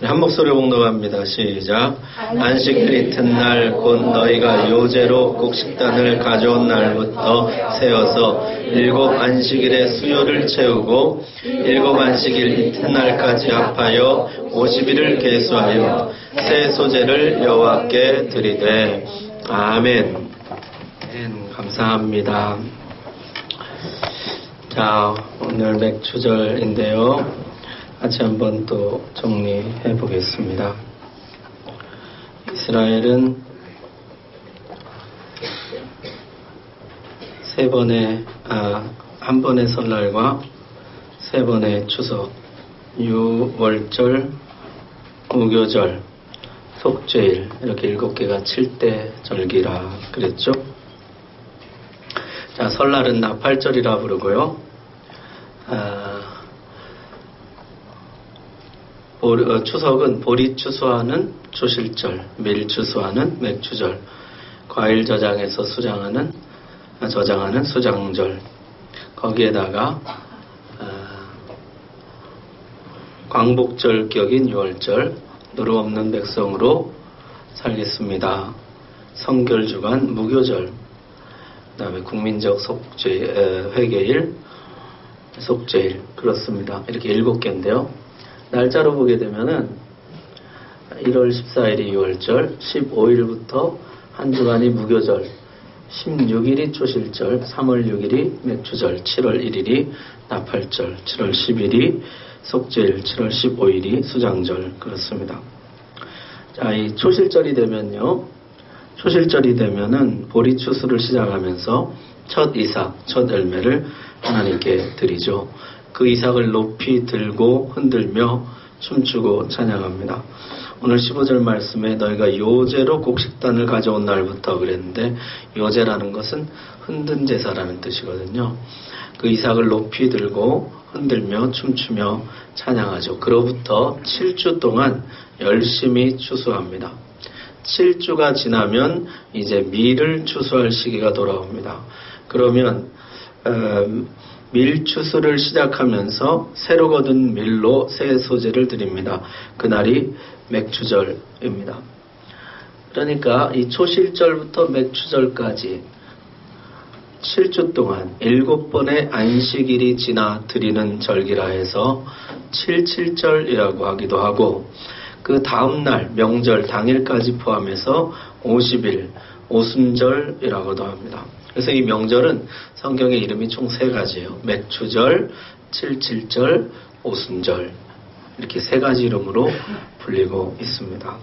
한 목소리 봉독합니다. 시작. 안식일 이튿날 곧 너희가 요제로 곡식단을 가져온 날부터 세어서 7 안식일의 수요를 채우고 7 안식일 이튿날까지 합하여 50일을 계수하여 새 소제를 여호와께 드리되. 아멘. 감사합니다. 자, 오늘 맥추절인데요. 같이 한번 또 정리해 보겠습니다. 이스라엘은 한 번의 설날과 3번의 추석, 유월절, 무교절, 속죄일 이렇게 7개가 7대 절기라 그랬죠. 자, 설날은 나팔절이라 부르고요. 추석은 보리 추수하는 초실절, 밀 추수하는 맥추절, 과일 저장해서 저장하는 수장절, 거기에다가 광복절 격인 유월절, 노루 없는 백성으로 살겠습니다. 성결주간 무교절, 그 다음에 국민적 회개일, 속죄일, 그렇습니다. 이렇게 7개인데요. 날짜로 보게 되면은 1월 14일이 유월절, 15일부터 한 주간이 무교절, 16일이 초실절, 3월 6일이 맥추절, 7월 1일이 나팔절, 7월 10일이 속죄일, 7월 15일이 수장절, 그렇습니다. 자, 이 초실절이 되면은 보리 추수를 시작하면서 첫 이삭, 첫 열매를 하나님께 드리죠. 그 이삭을 높이 들고 흔들며 춤추고 찬양합니다. 오늘 15절 말씀에 너희가 요제로 곡식단을 가져온 날부터 그랬는데, 요제라는 것은 흔든 제사라는 뜻이거든요. 그 이삭을 높이 들고 흔들며 춤추며 찬양하죠. 그로부터 7주 동안 열심히 추수합니다. 7주가 지나면 이제 밀을 추수할 시기가 돌아옵니다. 그러면 밀 추수를 시작하면서 새로 거둔 밀로 새 소제를 드립니다. 그날이 맥추절입니다. 그러니까 이 초실절부터 맥추절까지 7주 동안 7번의 안식일이 지나 드리는 절기라 해서 77절이라고 하기도 하고, 그 다음날 명절 당일까지 포함해서 50일, 오순절이라고도 합니다. 그래서 이 명절은 성경의 이름이 총 3가지예요. 맥추절, 77절, 오순절, 이렇게 3가지 이름으로 불리고 있습니다.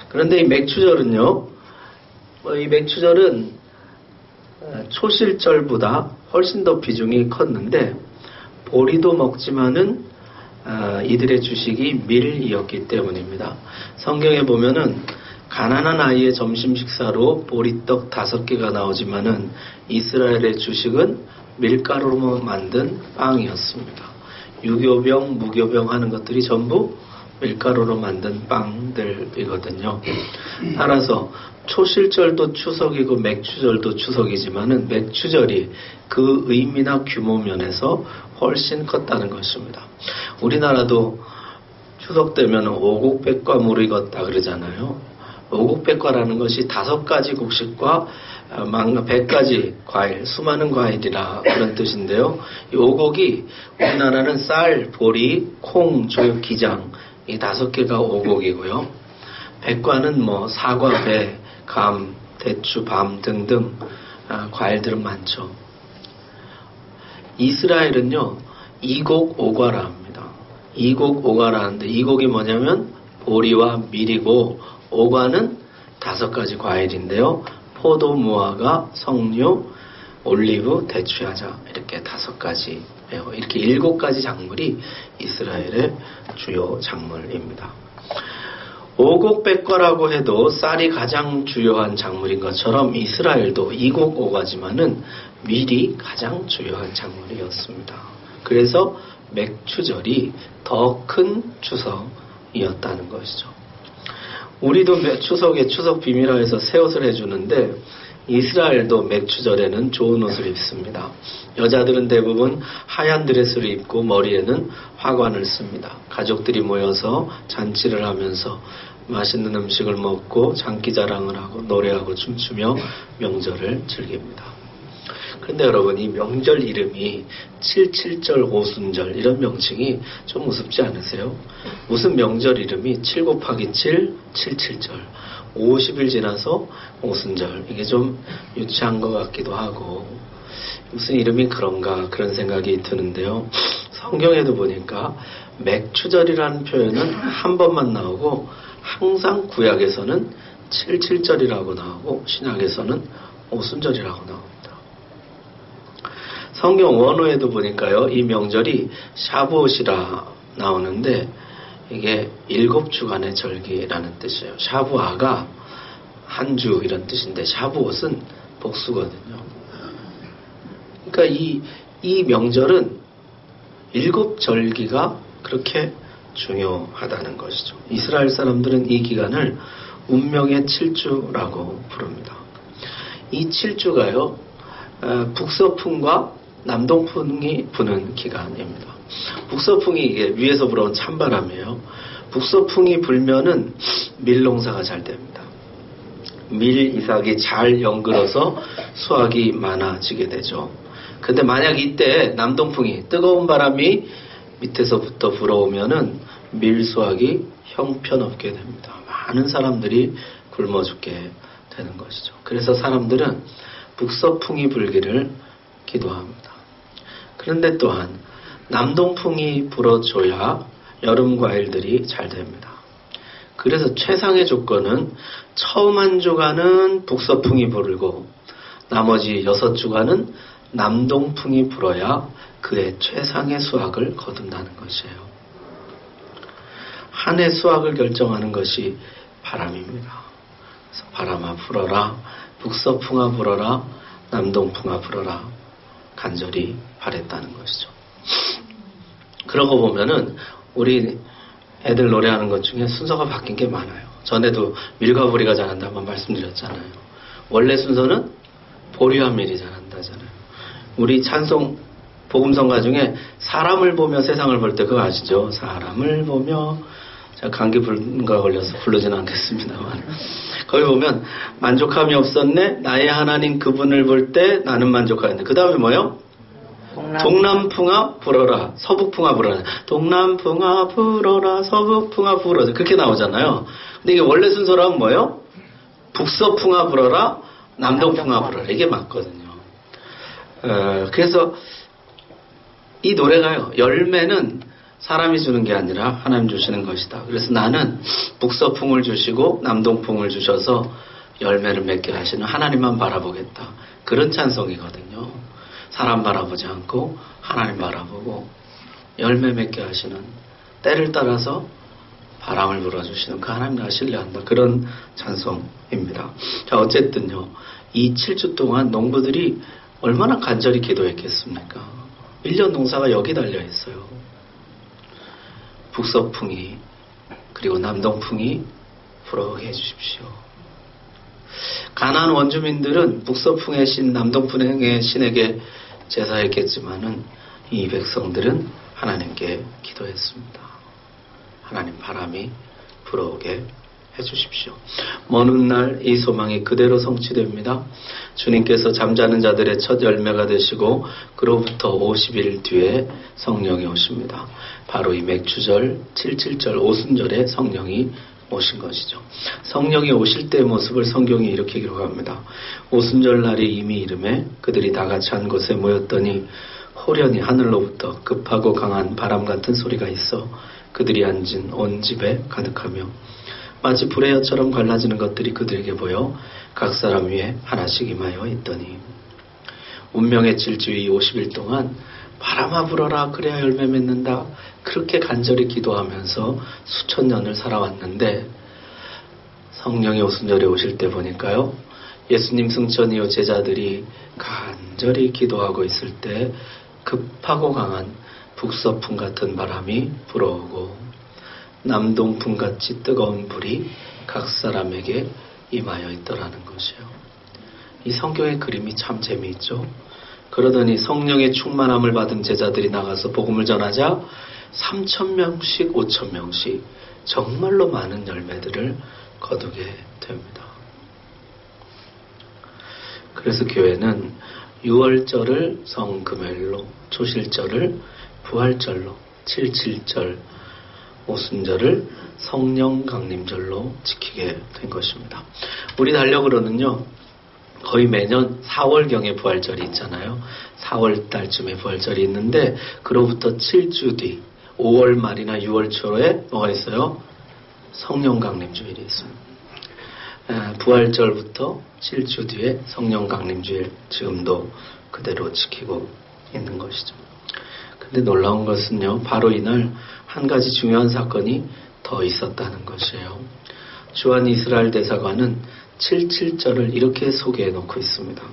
그런데 이 맥추절은 초실절보다 훨씬 더 비중이 컸는데, 보리도 먹지만은 이들의 주식이 밀이었기 때문입니다. 성경에 보면은 가난한 아이의 점심 식사로 보리떡 5개가 나오지만은 이스라엘의 주식은 밀가루로 만든 빵이었습니다. 유교병, 무교병 하는 것들이 전부 밀가루로 만든 빵들이거든요. 따라서 초실절도 추석이고 맥추절도 추석이지만은 맥추절이 그 의미나 규모 면에서 훨씬 컸다는 것입니다. 우리나라도 추석 되면 오곡백과 물이 걷다 그러잖아요. 오곡백과라는 것이 5가지 곡식과 100가지 과일, 수많은 과일이라 그런 뜻인데요. 이 오곡이 우리나라는 쌀, 보리, 콩, 조육, 기장 이 5개가 오곡이고요. 백과는 사과, 배, 감, 대추, 밤 등등 과일들은 많죠. 이스라엘은요, 이곡오과라 합니다. 이곡오과라 하는데, 이곡이 뭐냐면 보리와 밀이고, 오과는 5가지 과일인데요. 포도, 무화과, 석류, 올리브, 대추, 야자, 이렇게 5가지, 이렇게 7가지 작물이 이스라엘의 주요 작물입니다. 오곡백과라고 해도 쌀이 가장 주요한 작물인 것처럼 이스라엘도 이곡오과지만은 밀이 가장 주요한 작물이었습니다. 그래서 맥추절이 더 큰 추석이었다는 것이죠. 우리도 추석에 추석 비밀화해서 새 옷을 해주는데, 이스라엘도 맥추절에는 좋은 옷을 입습니다. 여자들은 대부분 하얀 드레스를 입고 머리에는 화관을 씁니다. 가족들이 모여서 잔치를 하면서 맛있는 음식을 먹고 장기자랑을 하고 노래하고 춤추며 명절을 즐깁니다. 그런데 여러분, 이 명절 이름이 77절 오순절 이런 명칭이 좀 우습지 않으세요? 무슨 명절 이름이 7 곱하기 7, 77절 50일 지나서 오순절, 이게 좀 유치한 것 같기도 하고 무슨 이름이 그런가 그런 생각이 드는데요. 성경에도 보니까 맥추절이라는 표현은 한 번만 나오고 항상 구약에서는 77절이라고 나오고 신약에서는 오순절이라고 나옵니다. 성경 원어에도 보니까요, 이 명절이 샤부옷이라 나오는데 이게 7주간의 절기라는 뜻이에요. 샤부아가 한 주 이런 뜻인데 샤부옷은 복수거든요. 그러니까 이 명절은 7절기가 그렇게 중요하다는 것이죠. 이스라엘 사람들은 이 기간을 운명의 7주라고 부릅니다. 이 7주가요, 북서풍과 남동풍이 부는 기간입니다. 북서풍이 이게 위에서 불어온 찬바람이에요. 북서풍이 불면은 밀농사가 잘 됩니다. 밀 이삭이 잘 연글어서 수확이 많아지게 되죠. 근데 만약 이때 남동풍이 뜨거운 바람이 밑에서부터 불어오면은 밀 수확이 형편없게 됩니다. 많은 사람들이 굶어 죽게 되는 것이죠. 그래서 사람들은 북서풍이 불기를 기도합니다. 그런데 또한 남동풍이 불어줘야 여름 과일들이 잘 됩니다. 그래서 최상의 조건은 처음 한 주간은 북서풍이 불고 나머지 6주간은 남동풍이 불어야 그의 최상의 수확을 거둔다는 것이에요. 한 해 수확을 결정하는 것이 바람입니다. 그래서 바람아 불어라, 북서풍아 불어라, 남동풍아 불어라 간절히 바랬다는 것이죠. 그러고 보면은 우리 애들 노래하는 것 중에 순서가 바뀐 게 많아요. 전에도 밀과 보리가 잘한다고 말씀드렸잖아요. 원래 순서는 보리와 밀이 잘한다잖아요. 우리 찬송 복음성가 중에 사람을 보며 세상을 볼 때 그거 아시죠? 사람을 보며, 제가 감기 불가 걸려서 부르지는 않겠습니다만 거기 보면 만족함이 없었네, 나의 하나님 그분을 볼 때 나는 만족하였네. 그 다음에 뭐요? 동남풍아 불어라, 서북풍아 불어라. 동남풍아 불어라, 서북풍아 불어라. 그렇게 나오잖아요. 근데 이게 원래 순서라면 뭐예요? 북서풍아 불어라, 남동풍아 불어라. 이게 맞거든요. 그래서 이 노래가요, 열매는 사람이 주는 게 아니라 하나님 주시는 것이다. 그래서 나는 북서풍을 주시고 남동풍을 주셔서 열매를 맺게 하시는 하나님만 바라보겠다. 그런 찬송이거든요. 사람 바라보지 않고 하나님 바라보고 열매 맺게 하시는, 때를 따라서 바람을 불어주시는 그 하나님 나 신뢰한다. 그런 찬송입니다. 자, 어쨌든요, 이 7주 동안 농부들이 얼마나 간절히 기도했겠습니까? 1년 농사가 여기 달려 있어요. 북서풍이 그리고 남동풍이 불어오게 해주십시오. 가나안 원주민들은 북서풍의 신, 남동풍의 신에게 제사했겠지만은 이 백성들은 하나님께 기도했습니다. 하나님 바람이 불어오게 해주십시오. 먼 훗날 이 소망이 그대로 성취됩니다. 주님께서 잠자는 자들의 첫 열매가 되시고 그로부터 50일 뒤에 성령이 오십니다. 바로 이 맥추절 77절 오순절에 성령이 오신 것이죠. 성령이 오실 때의 모습을 성경이 이렇게 기록합니다. 오순절 날이 이미 이름에 그들이 다 같이 한 곳에 모였더니 호련히 하늘로부터 급하고 강한 바람 같은 소리가 있어 그들이 앉은 온 집에 가득하며 마치 불의 엿처럼 갈라지는 것들이 그들에게 보여 각 사람 위에 하나씩 임하여 있더니, 운명의 질주의 50일 동안 바람아 불어라 그래야 열매 맺는다, 그렇게 간절히 기도하면서 수천 년을 살아왔는데 성령의 오순절에 오실 때 보니까요, 예수님 승천 이후 제자들이 간절히 기도하고 있을 때 급하고 강한 북서풍 같은 바람이 불어오고 남동풍같이 뜨거운 불이 각 사람에게 임하여 있더라는 것이요. 이 성경의 그림이 참 재미있죠. 그러더니 성령의 충만함을 받은 제자들이 나가서 복음을 전하자 3,000명씩 5,000명씩 정말로 많은 열매들을 거두게 됩니다. 그래서 교회는 유월절을 성금요일로, 초실절을 부활절로, 7.7절, 오순절을 성령 강림절로 지키게 된 것입니다. 우리 달력으로는요, 거의 매년 4월경에 부활절이 있잖아요. 4월 달쯤에 부활절이 있는데, 그로부터 7주 뒤, 5월 말이나 6월 초에 뭐가 있어요? 성령 강림주일이 있습니다. 부활절부터 7주 뒤에 성령 강림주일, 지금도 그대로 지키고 있는 것이죠. 근데 놀라운 것은요, 바로 이날 한 가지 중요한 사건이 더 있었다는 것이에요. 주한 이스라엘 대사관은 7.7절을 이렇게 소개해 놓고 있습니다.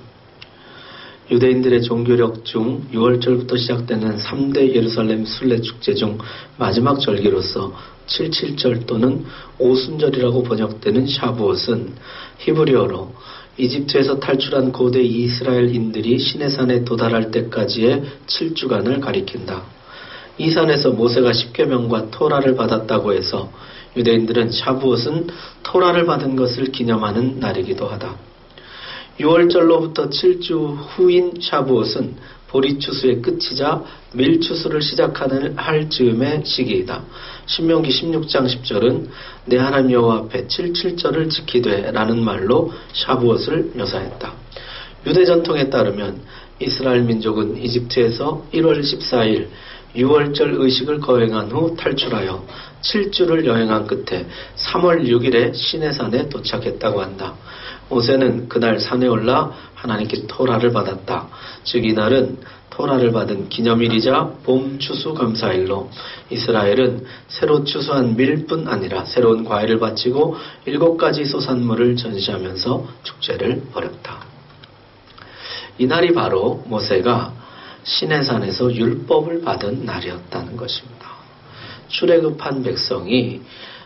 유대인들의 종교력 중 6월절부터 시작되는 3대 예루살렘 순례축제 중 마지막 절기로서 7.7절 또는 오순절이라고 번역되는 샤부옷은 히브리어로 이집트에서 탈출한 고대 이스라엘인들이 시내산에 도달할 때까지의 7주간을 가리킨다. 이 산에서 모세가 십계명과 토라를 받았다고 해서 유대인들은 샤부옷은 토라를 받은 것을 기념하는 날이기도 하다. 6월절로부터 7주 후인 샤부옷은 보리추수의 끝이자 밀추수를 시작하는 할 즈음의 시기이다. 신명기 16장 10절은 내 하나님 여호와 앞에 7.7절을 지키되 라는 말로 샤부옷을 묘사했다. 유대 전통에 따르면 이스라엘 민족은 이집트에서 1월 14일 6월절 의식을 거행한 후 탈출하여 7주를 여행한 끝에 3월 6일에 시내산에 도착했다고 한다. 모세는 그날 산에 올라 하나님께 토라를 받았다. 즉 이날은 토라를 받은 기념일이자 봄 추수 감사일로 이스라엘은 새로 추수한 밀뿐 아니라 새로운 과일을 바치고 7가지 소산물을 전시하면서 축제를 벌였다. 이날이 바로 모세가 시내산에서 율법을 받은 날이었다는 것입니다. 출애굽한 백성이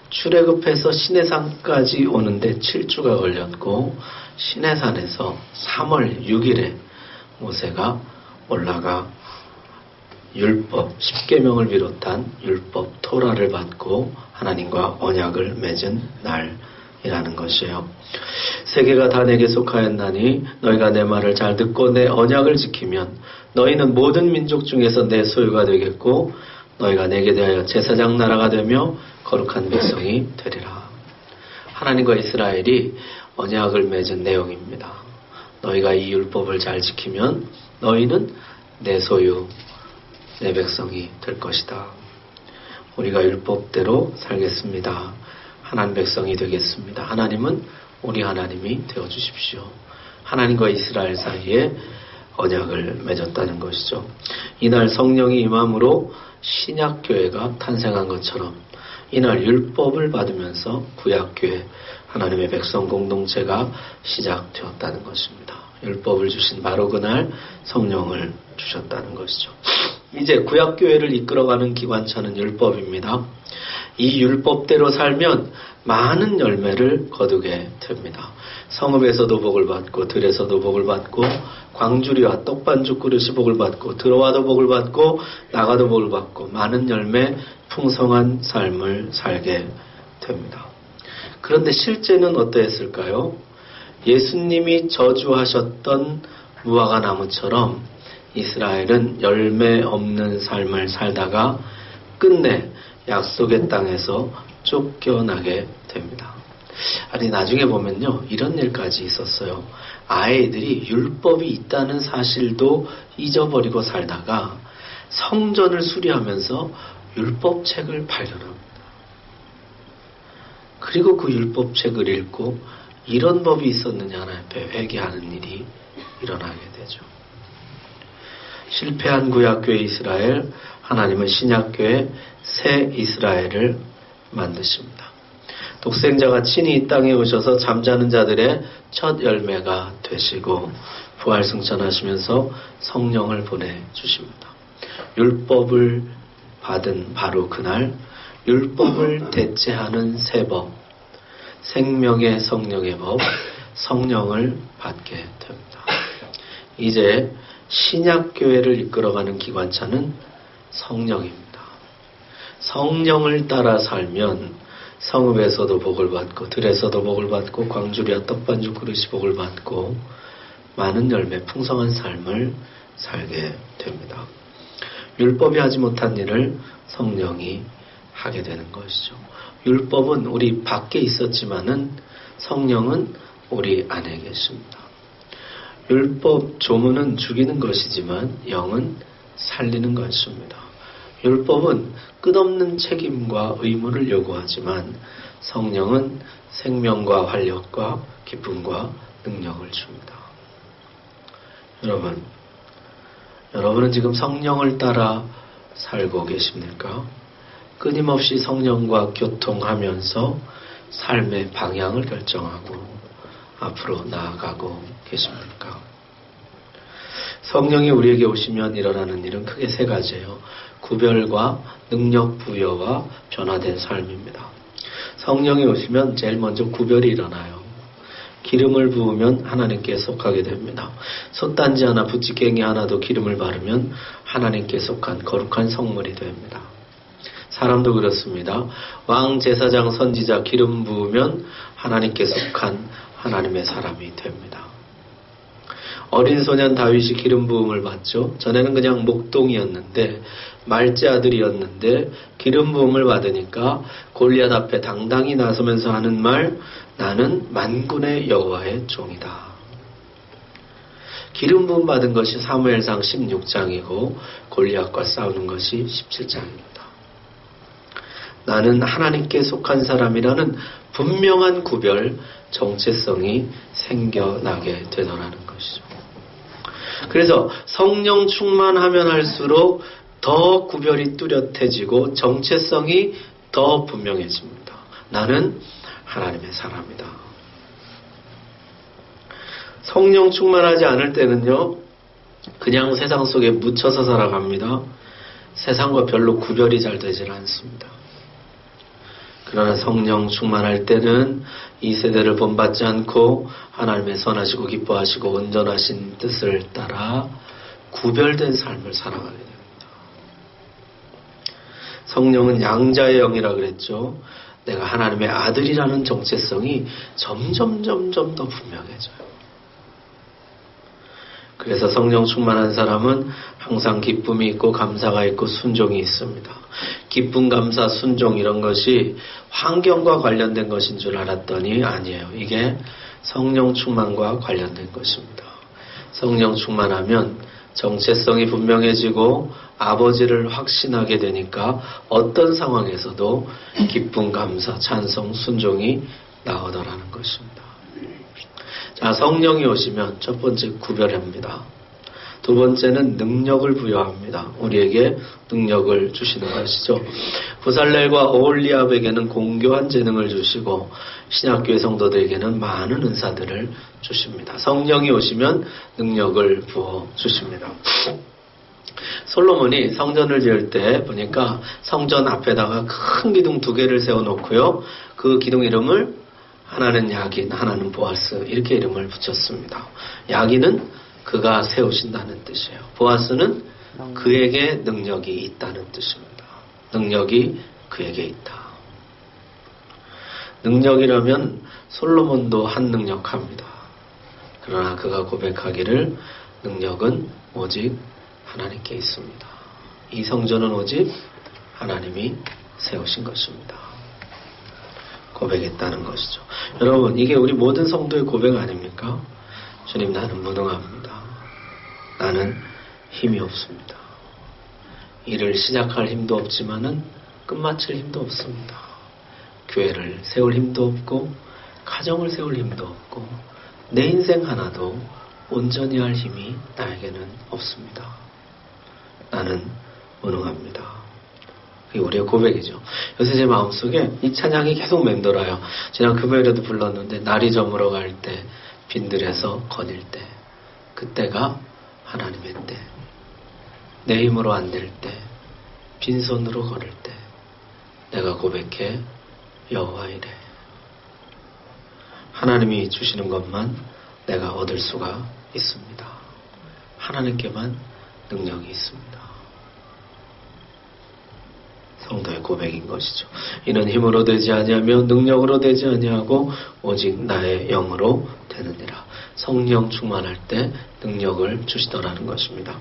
출애굽해서 시내산까지 오는데 7주가 걸렸고 시내산에서 3월 6일에 모세가 올라가 율법, 십계명을 비롯한 율법 토라를 받고 하나님과 언약을 맺은 날이라는 것이에요. 세계가 다 내게 속하였나니 너희가 내 말을 잘 듣고 내 언약을 지키면 너희는 모든 민족 중에서 내 소유가 되겠고 너희가 내게 대하여 제사장 나라가 되며 거룩한 백성이 되리라. 하나님과 이스라엘이 언약을 맺은 내용입니다. 너희가 이 율법을 잘 지키면 너희는 내 소유, 내 백성이 될 것이다. 우리가 율법대로 살겠습니다. 하나님 백성이 되겠습니다. 하나님은 우리 하나님이 되어주십시오. 하나님과 이스라엘 사이에 언약을 맺었다는 것이죠. 이날 성령이 임함으로 신약교회가 탄생한 것처럼 이날 율법을 받으면서 구약교회, 하나님의 백성 공동체가 시작되었다는 것입니다. 율법을 주신 바로 그날 성령을 주셨다는 것이죠. 이제 구약교회를 이끌어가는 기관차는 율법입니다. 이 율법대로 살면 많은 열매를 거두게 됩니다. 성읍에서도 복을 받고 들에서도 복을 받고 광주리와 떡반죽 그릇이 복을 받고 들어와도 복을 받고 나가도 복을 받고 많은 열매 풍성한 삶을 살게 됩니다. 그런데 실제는 어떠했을까요? 예수님이 저주하셨던 무화과 나무처럼 이스라엘은 열매 없는 삶을 살다가 끝내 약속의 땅에서 쫓겨나게 됩니다. 아니 나중에 보면요 이런 일까지 있었어요. 아이들이 율법이 있다는 사실도 잊어버리고 살다가 성전을 수리하면서 율법책을 발견합니다. 그리고 그 율법책을 읽고 이런 법이 있었느냐 하나님 앞에 회개하는 일이 일어나게 되죠. 실패한 구약교회 이스라엘, 하나님은 신약교회 새 이스라엘을 만드십니다. 독생자가 친히 이 땅에 오셔서 잠자는 자들의 첫 열매가 되시고 부활승천하시면서 성령을 보내주십니다. 율법을 받은 바로 그날 율법을 대체하는 새 법, 생명의 성령의 법, 성령을 받게 됩니다. 이제 신약교회를 이끌어가는 기관차는 성령입니다. 성령을 따라 살면 성읍에서도 복을 받고 들에서도 복을 받고 광주리와 떡반죽 그릇이 복을 받고 많은 열매 풍성한 삶을 살게 됩니다. 율법이 하지 못한 일을 성령이 하게 되는 것이죠. 율법은 우리 밖에 있었지만은 성령은 우리 안에 계십니다. 율법 조문은 죽이는 것이지만 영은 살리는 것입니다. 율법은 끝없는 책임과 의무를 요구하지만 성령은 생명과 활력과 기쁨과 능력을 줍니다. 여러분은 지금 성령을 따라 살고 계십니까? 끊임없이 성령과 교통하면서 삶의 방향을 결정하고 앞으로 나아가고 계십니까? 성령이 우리에게 오시면 일어나는 일은 크게 세 가지예요. 구별과 능력 부여와 변화된 삶입니다. 성령이 오시면 제일 먼저 구별이 일어나요. 기름을 부으면 하나님께 속하게 됩니다. 솥단지 하나, 부찌깽이 하나도 기름을 바르면 하나님께 속한 거룩한 성물이 됩니다. 사람도 그렇습니다. 왕, 제사장, 선지자 기름 부으면 하나님께 속한 하나님의 사람이 됩니다. 어린 소년 다윗이 기름 부음을 받죠. 전에는 그냥 목동이었는데 말제 아들이었는데 기름 부음을 받으니까 골리앗 앞에 당당히 나서면서 하는 말, 나는 만군의 여호와의 종이다. 기름 부음 받은 것이 사무엘상 16장이고 골리앗과 싸우는 것이 17장입니다. 나는 하나님께 속한 사람이라는 분명한 구별, 정체성이 생겨나게 되더라는 것이죠. 그래서 성령 충만하면 할수록 더 구별이 뚜렷해지고 정체성이 더 분명해집니다. 나는 하나님의 사람이다. 성령 충만하지 않을 때는요, 그냥 세상 속에 묻혀서 살아갑니다. 세상과 별로 구별이 잘 되질 않습니다. 그러나 성령 충만할 때는 이 세대를 본받지 않고 하나님의 선하시고 기뻐하시고 온전하신 뜻을 따라 구별된 삶을 살아가게 됩니다. 성령은 양자의 영이라 그랬죠. 내가 하나님의 아들이라는 정체성이 점점 더 분명해져요. 그래서 성령 충만한 사람은 항상 기쁨이 있고 감사가 있고 순종이 있습니다. 기쁨, 감사, 순종 이런 것이 환경과 관련된 것인 줄 알았더니 아니에요. 이게 성령 충만과 관련된 것입니다. 성령 충만하면 정체성이 분명해지고 아버지를 확신하게 되니까 어떤 상황에서도 기쁨, 감사, 찬송, 순종이 나오더라는 것입니다. 자, 성령이 오시면 첫 번째 구별합니다. 두 번째는 능력을 부여합니다. 우리에게 능력을 주시는 것이죠. 부살렐과 오홀리압에게는 공교한 재능을 주시고 신약교회 성도들에게는 많은 은사들을 주십니다. 성령이 오시면 능력을 부어 주십니다. 솔로몬이 성전을 지을 때 보니까 성전 앞에다가 큰 기둥 2개를 세워놓고요. 그 기둥 이름을 하나는 야긴, 하나는 보아스 이렇게 이름을 붙였습니다. 야긴은 그가 세우신다는 뜻이에요. 보아스는 그에게 능력이 있다는 뜻입니다. 능력이 그에게 있다. 능력이라면 솔로몬도 한 능력합니다. 그러나 그가 고백하기를 능력은 오직 하나님께 있습니다. 이 성전은 오직 하나님이 세우신 것입니다. 고백했다는 것이죠. 여러분, 이게 우리 모든 성도의 고백 아닙니까? 주님, 나는 무능합니다. 나는 힘이 없습니다. 일을 시작할 힘도 없지만은 끝마칠 힘도 없습니다. 교회를 세울 힘도 없고 가정을 세울 힘도 없고 내 인생 하나도 온전히 할 힘이 나에게는 없습니다. 나는 무능합니다. 그게 우리의 고백이죠. 요새 제 마음속에 이 찬양이 계속 맴돌아요. 지난 금요일에도 불렀는데 날이 저물어 갈 때 빈들에서 거닐 때 그때가 하나님의 때 내 힘으로 안 될 때 빈손으로 걸을 때 내가 고백해 여호와 이래 하나님이 주시는 것만 내가 얻을 수가 있습니다. 하나님께만 능력이 있습니다. 성도의 고백인 것이죠. 이는 힘으로 되지 아니하며 능력으로 되지 아니하고 오직 나의 영으로 되느니라. 성령 충만할 때 능력을 주시더라는 것입니다.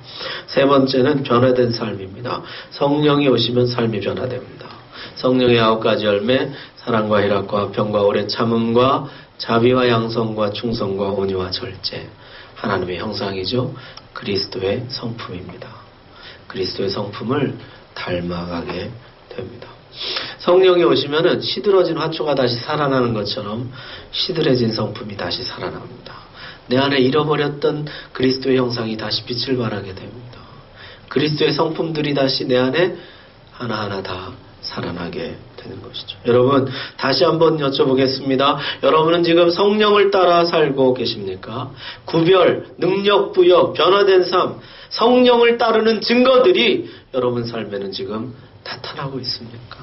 세 번째는 변화된 삶입니다. 성령이 오시면 삶이 변화됩니다. 성령의 9가지 열매, 사랑과 희락과 화평과 오래 참음과 자비와 양성과 충성과 온유와 절제. 하나님의 형상이죠. 그리스도의 성품입니다. 그리스도의 성품을 닮아가게 됩니다. 성령이 오시면은 시들어진 화초가 다시 살아나는 것처럼 시들해진 성품이 다시 살아납니다. 내 안에 잃어버렸던 그리스도의 형상이 다시 빛을 발하게 됩니다. 그리스도의 성품들이 다시 내 안에 하나하나 다 살아나게 되는 것이죠. 여러분, 다시 한번 여쭤보겠습니다. 여러분은 지금 성령을 따라 살고 계십니까? 구별, 능력 부여, 변화된 삶, 성령을 따르는 증거들이 여러분 삶에는 지금 나타나고 있습니까?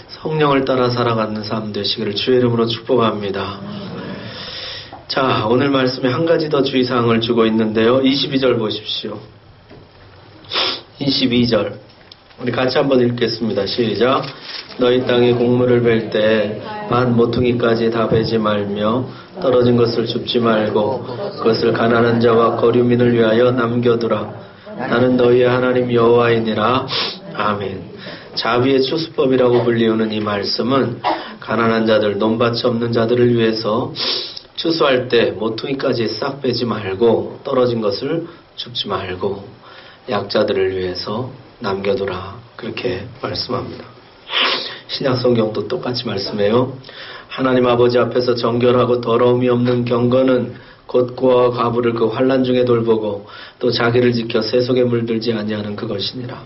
성령을 따라 살아가는 삶 되시기를 주의 이름으로 축복합니다. 자, 오늘 말씀에 한 가지 더 주의사항을 주고 있는데요. 22절 보십시오. 22절. 우리 같이 한번 읽겠습니다. 시작. 너희 땅에 곡물을 벨 때 반 모퉁이까지 다 베지 말며 떨어진 것을 줍지 말고 그것을 가난한 자와 거류민을 위하여 남겨두라. 나는 너희의 하나님 여호와이니라. 아멘. 자비의 추수법이라고 불리우는 이 말씀은 가난한 자들, 논밭이 없는 자들을 위해서 추수할 때 모퉁이까지 싹 빼지 말고 떨어진 것을 줍지 말고 약자들을 위해서 남겨두라. 그렇게 말씀합니다. 신약 성경도 똑같이 말씀해요. 하나님 아버지 앞에서 정결하고 더러움이 없는 경건은 곧 구와 과부를 그 환난 중에 돌보고 또 자기를 지켜 세속에 물들지 아니하는 그것이니라.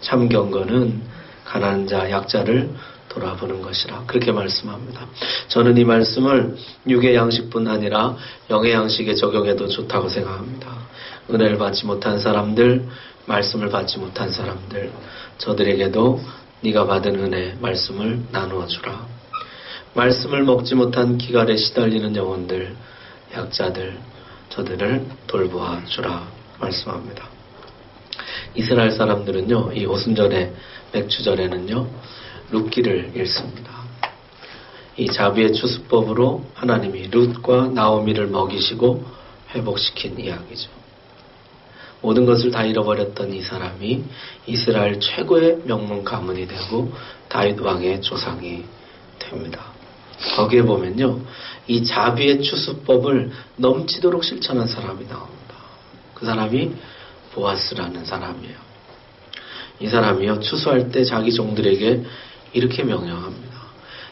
참 경건은 가난한 자, 약자를 돌아보는 것이라. 그렇게 말씀합니다. 저는 이 말씀을 육의 양식뿐 아니라 영의 양식에 적용해도 좋다고 생각합니다. 은혜를 받지 못한 사람들, 말씀을 받지 못한 사람들, 저들에게도 네가 받은 은혜, 말씀을 나누어 주라. 말씀을 먹지 못한 기갈에 시달리는 영혼들, 약자들, 저들을 돌보아 주라 말씀합니다. 이스라엘 사람들은요, 이 오순절에 맥주절에는요, 룻기를 읽습니다. 이 자비의 추수법으로 하나님이 룻과 나오미를 먹이시고 회복시킨 이야기죠. 모든 것을 다 잃어버렸던 이 사람이 이스라엘 최고의 명문 가문이 되고 다윗 왕의 조상이 됩니다. 거기에 보면요, 이 자비의 추수법을 넘치도록 실천한 사람이 나옵니다. 그 사람이 보아스라는 사람이에요. 이 사람이요, 추수할 때 자기 종들에게 이렇게 명령합니다.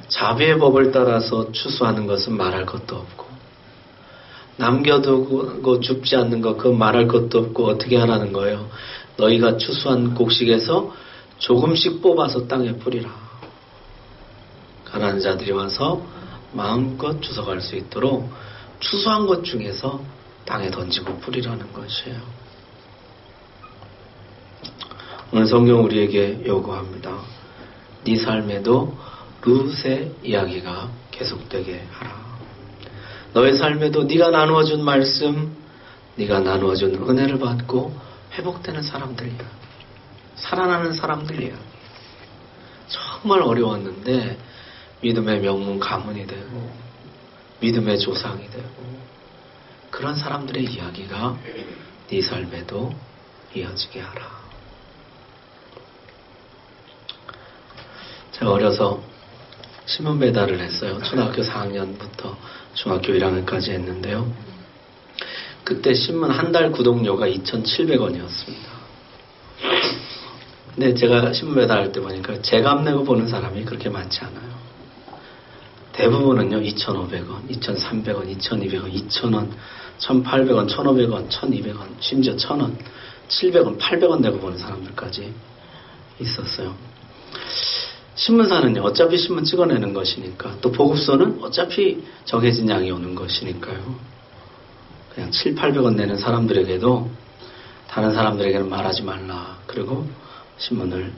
자비의 법을 따라서 추수하는 것은 말할 것도 없고, 남겨두고 줍지 않는 것, 그건 말할 것도 없고, 어떻게 하라는 거예요? 너희가 추수한 곡식에서 조금씩 뽑아서 땅에 뿌리라. 가난한 자들이 와서 마음껏 주워갈 수 있도록 추수한 것 중에서 땅에 던지고 뿌리라는 것이에요. 오늘 성경 우리에게 요구합니다. 네 삶에도 룻의 이야기가 계속되게 하라. 너의 삶에도 네가 나누어준 말씀, 네가 나누어준 은혜를 받고 회복되는 사람들이야. 살아나는 사람들이야. 정말 어려웠는데 믿음의 명문 가문이 되고 믿음의 조상이 되고 그런 사람들의 이야기가 네 삶에도 이어지게 하라. 제가 어려서 신문 배달을 했어요. 초등학교 4학년부터 중학교 1학년까지 했는데요. 그때 신문 한 달 구독료가 2,700원이었습니다. 근데 제가 신문 배달할 때 보니까 제값 내고 보는 사람이 그렇게 많지 않아요. 대부분은요, 2,500원, 2,300원, 2,200원, 2,000원, 1,800원, 1,500원, 1,200원, 심지어 1,000원, 700원, 800원 내고 보는 사람들까지 있었어요. 신문사는요, 어차피 신문 찍어내는 것이니까, 또 보급소는 어차피 정해진 양이 오는 것이니까요. 그냥 7, 800원 내는 사람들에게도 다른 사람들에게는 말하지 말라. 그리고 신문을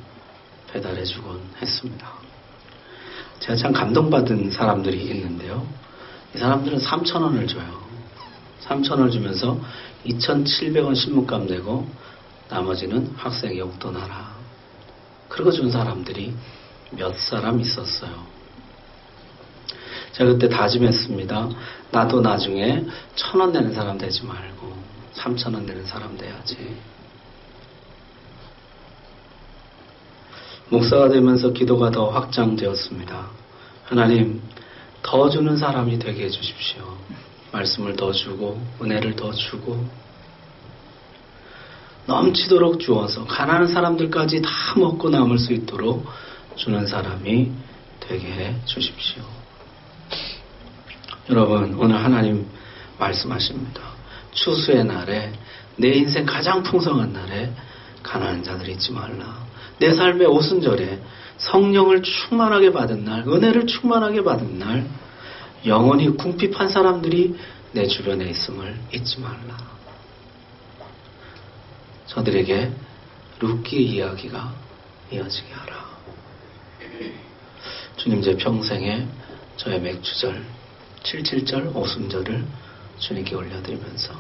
배달해주곤 했습니다. 제가 참 감동받은 사람들이 있는데요. 이 사람들은 3,000원을 줘요. 3,000원을 주면서 2,700원 신문값 내고 나머지는 학생 용돈 하라. 그러고 준 사람들이 몇 사람 있었어요. 제가 그때 다짐했습니다. 나도 나중에 1,000원 내는 사람 되지 말고 3,000원 내는 사람 돼야지. 목사가 되면서 기도가 더 확장되었습니다. 하나님, 더 주는 사람이 되게 해주십시오. 말씀을 더 주고 은혜를 더 주고 넘치도록 주어서 가난한 사람들까지 다 먹고 남을 수 있도록 주는 사람이 되게 해 주십시오. 여러분, 오늘 하나님 말씀하십니다. 추수의 날에, 내 인생 가장 풍성한 날에 가난한 자들 잊지 말라. 내 삶의 오순절에 성령을 충만하게 받은 날, 은혜를 충만하게 받은 날, 영원히 궁핍한 사람들이 내 주변에 있음을 잊지 말라. 저들에게 룻기의 이야기가 이어지게 하라. 주님, 제 평생에 저의 맥주절, 77절, 오순절을 주님께 올려드리면서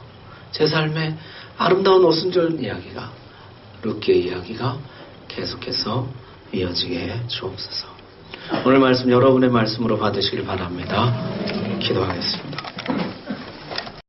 제 삶의 아름다운 오순절 이야기가, 룻기의 이야기가 계속해서 이어지게 해 주옵소서. 오늘 말씀 여러분의 말씀으로 받으시길 바랍니다. 기도하겠습니다.